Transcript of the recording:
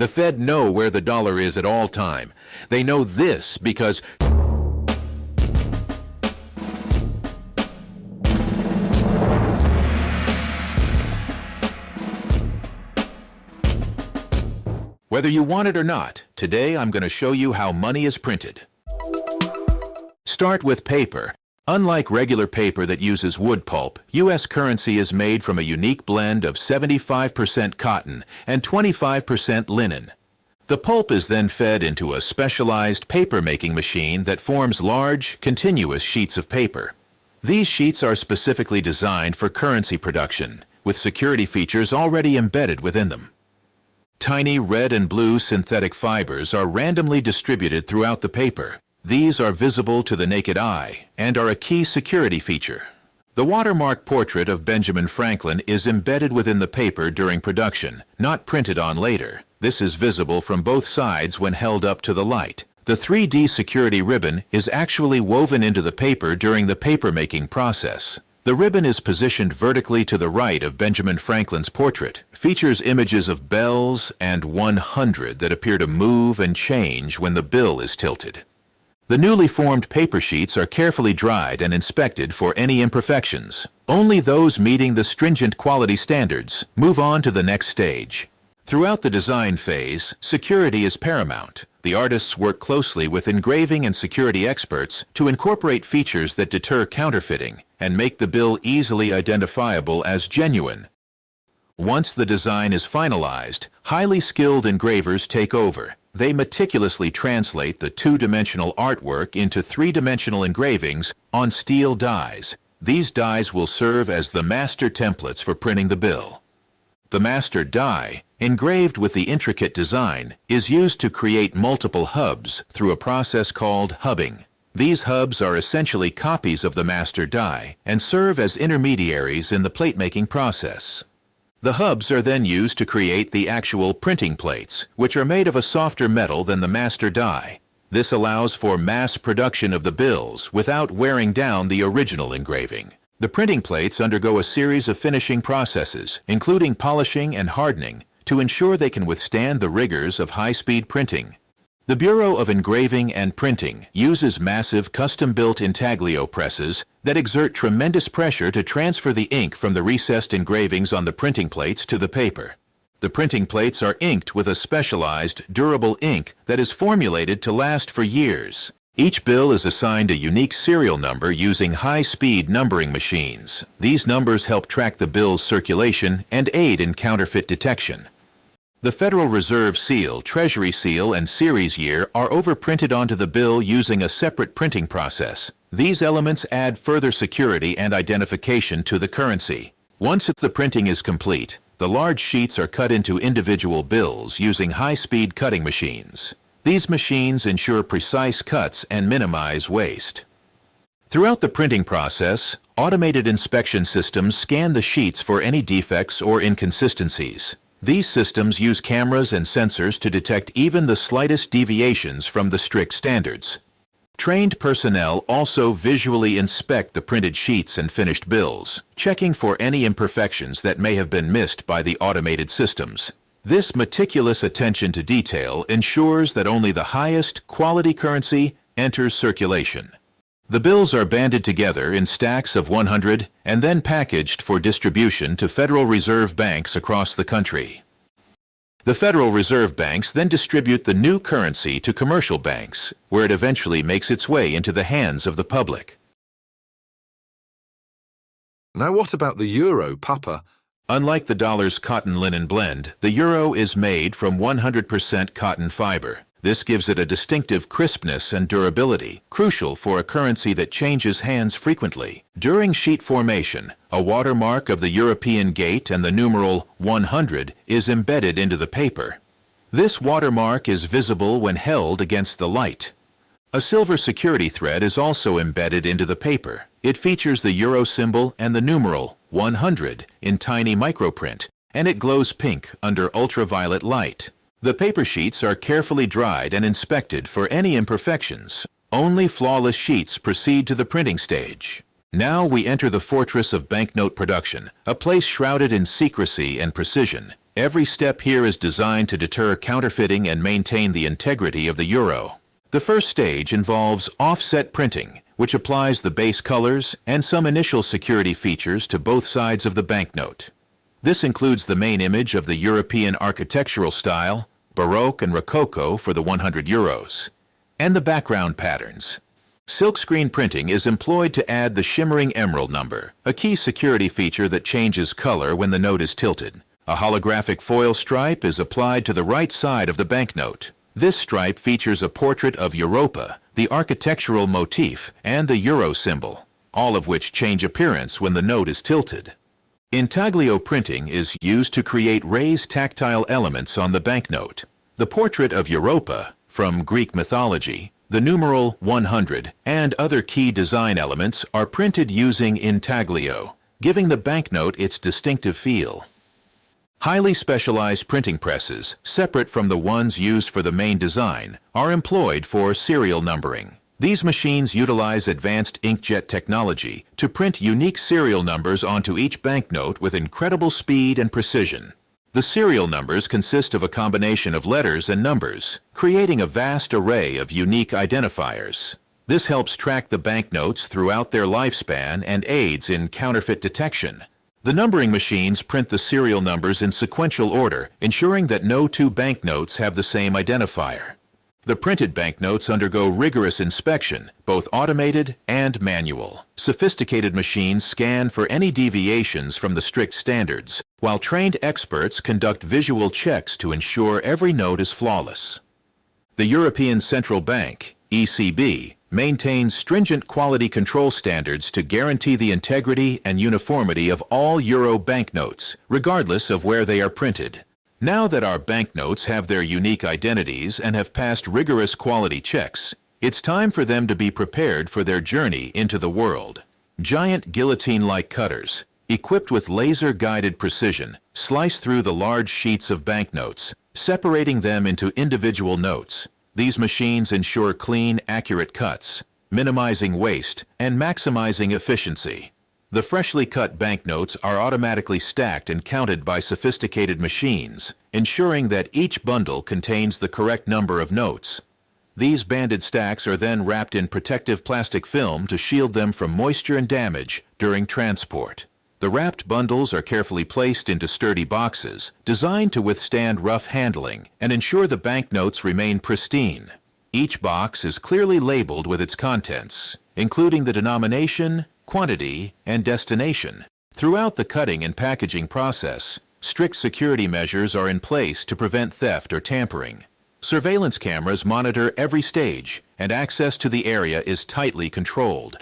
The Fed know where the dollar is at all time. They know this because whether you want it or not, today I'm going to show you how money is printed. Start with paper. Unlike regular paper that uses wood pulp, U.S. currency is made from a unique blend of 75% cotton and 25% linen. The pulp is then fed into a specialized paper-making machine that forms large, continuous sheets of paper. These sheets are specifically designed for currency production, with security features already embedded within them. Tiny red and blue synthetic fibers are randomly distributed throughout the paper. These are visible to the naked eye and are a key security feature. The watermark portrait of Benjamin Franklin is embedded within the paper during production, not printed on later. This is visible from both sides when held up to the light. The 3D security ribbon is actually woven into the paper during the paper-making process. The ribbon is positioned vertically to the right of Benjamin Franklin's portrait, features images of bells and 100 that appear to move and change when the bill is tilted. The newly formed paper sheets are carefully dried and inspected for any imperfections. Only those meeting the stringent quality standards move on to the next stage. Throughout the design phase, security is paramount. The artists work closely with engraving and security experts to incorporate features that deter counterfeiting and make the bill easily identifiable as genuine. Once the design is finalized, highly skilled engravers take over. They meticulously translate the two-dimensional artwork into three-dimensional engravings on steel dies. These dies will serve as the master templates for printing the bill. The master die, engraved with the intricate design, is used to create multiple hubs through a process called hubbing. These hubs are essentially copies of the master die and serve as intermediaries in the plate-making process. The hubs are then used to create the actual printing plates, which are made of a softer metal than the master die. This allows for mass production of the bills without wearing down the original engraving. The printing plates undergo a series of finishing processes, including polishing and hardening, to ensure they can withstand the rigors of high-speed printing. The Bureau of Engraving and Printing uses massive custom-built intaglio presses that exert tremendous pressure to transfer the ink from the recessed engravings on the printing plates to the paper. The printing plates are inked with a specialized, durable ink that is formulated to last for years. Each bill is assigned a unique serial number using high-speed numbering machines. These numbers help track the bill's circulation and aid in counterfeit detection. The Federal Reserve Seal, Treasury Seal, and Series Year are overprinted onto the bill using a separate printing process. These elements add further security and identification to the currency. Once the printing is complete, the large sheets are cut into individual bills using high-speed cutting machines. These machines ensure precise cuts and minimize waste. Throughout the printing process, automated inspection systems scan the sheets for any defects or inconsistencies. These systems use cameras and sensors to detect even the slightest deviations from the strict standards. Trained personnel also visually inspect the printed sheets and finished bills, checking for any imperfections that may have been missed by the automated systems. This meticulous attention to detail ensures that only the highest quality currency enters circulation. The bills are banded together in stacks of 100 and then packaged for distribution to Federal Reserve banks across the country. The Federal Reserve banks then distribute the new currency to commercial banks, where it eventually makes its way into the hands of the public. Now what about the euro, Papa? Unlike the dollar's cotton-linen blend, the euro is made from 100% cotton fiber. This gives it a distinctive crispness and durability, crucial for a currency that changes hands frequently. During sheet formation, a watermark of the European gate and the numeral 100 is embedded into the paper. This watermark is visible when held against the light. A silver security thread is also embedded into the paper. It features the euro symbol and the numeral 100 in tiny microprint, and it glows pink under ultraviolet light. The paper sheets are carefully dried and inspected for any imperfections. Only flawless sheets proceed to the printing stage. Now we enter the fortress of banknote production, a place shrouded in secrecy and precision. Every step here is designed to deter counterfeiting and maintain the integrity of the euro. The first stage involves offset printing, which applies the base colors and some initial security features to both sides of the banknote. This includes the main image of the European architectural style, Baroque and Rococo for the 100 euros, and the background patterns. Silkscreen printing is employed to add the shimmering emerald number, a key security feature that changes color when the note is tilted. A holographic foil stripe is applied to the right side of the banknote. This stripe features a portrait of Europa, the architectural motif, and the euro symbol, all of which change appearance when the note is tilted. Intaglio printing is used to create raised tactile elements on the banknote. The portrait of Europa, from Greek mythology, the numeral 100, and other key design elements are printed using intaglio, giving the banknote its distinctive feel. Highly specialized printing presses, separate from the ones used for the main design, are employed for serial numbering. These machines utilize advanced inkjet technology to print unique serial numbers onto each banknote with incredible speed and precision. The serial numbers consist of a combination of letters and numbers, creating a vast array of unique identifiers. This helps track the banknotes throughout their lifespan and aids in counterfeit detection. The numbering machines print the serial numbers in sequential order, ensuring that no two banknotes have the same identifier. The printed banknotes undergo rigorous inspection, both automated and manual. Sophisticated machines scan for any deviations from the strict standards, while trained experts conduct visual checks to ensure every note is flawless. The European Central Bank, ECB, maintains stringent quality control standards to guarantee the integrity and uniformity of all euro banknotes, regardless of where they are printed. Now that our banknotes have their unique identities and have passed rigorous quality checks, it's time for them to be prepared for their journey into the world. Giant guillotine-like cutters, equipped with laser-guided precision, slice through the large sheets of banknotes, separating them into individual notes. These machines ensure clean, accurate cuts, minimizing waste and maximizing efficiency. The freshly cut banknotes are automatically stacked and counted by sophisticated machines, ensuring that each bundle contains the correct number of notes. These banded stacks are then wrapped in protective plastic film to shield them from moisture and damage during transport. The wrapped bundles are carefully placed into sturdy boxes, designed to withstand rough handling and ensure the banknotes remain pristine. Each box is clearly labeled with its contents, including the denomination, quantity, and destination. Throughout the cutting and packaging process, strict security measures are in place to prevent theft or tampering. Surveillance cameras monitor every stage, and access to the area is tightly controlled.